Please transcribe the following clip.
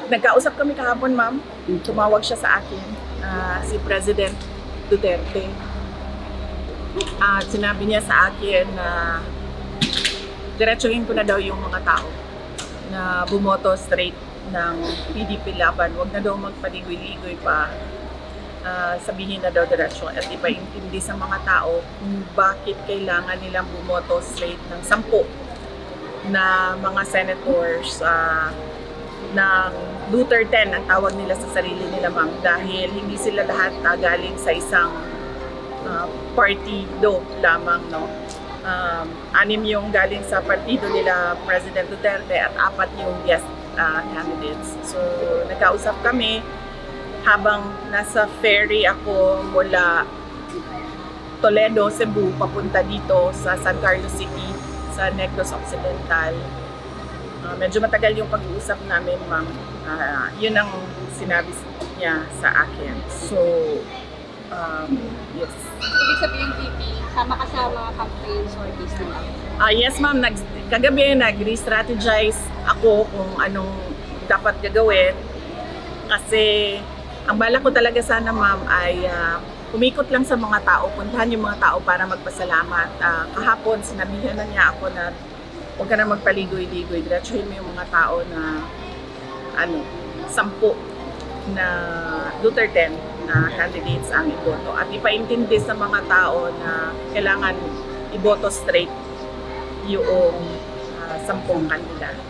Nagkausap kami kahapon, ma'am. Tumawag siya sa akin, si President Duterte. At sinabi niya sa akin na diretsuhin ko na daw yung mga tao na bumoto straight ng PDP laban. Huwag na daw magpaligoy-ligoy pa. Sabihin na daw diretsyo at ipaintindi sa mga tao kung bakit kailangan nilang bumoto straight ng 10 na mga senators ng Duterte ang tawag nila sa sarili nila, ma'am, dahil hindi sila lahat galing sa isang partido lamang, no? 6 yung galing sa partido nila President Duterte at 4 yung guest candidates. So nagkausap kami habang nasa ferry ako mula Toledo, Cebu, papunta dito sa San Carlos City, sa Negros Occidental. Medyo matagal yung pag-uusap namin, ma'am. Yun ang sinabi niya sa akin. So, yes. Ibig sabihin, VP, sama-kasama campaign sorties na lang. Yes, ma'am. Kagabi, nag-re-strategize ako kung anong dapat gagawin. Kasi, ang balak ko talaga sana, ma'am, ay umikot lang sa mga tao, puntahan yung mga tao para magpasalamat. Kahapon, sinabihan na niya ako na huwag ka na magpaligoy-ligoy. Diretsuhin mo yung mga tao na 10 na Duterte na candidates ang iboto. At ipaintindi sa mga tao na kailangan iboto straight yung 10 kandidato.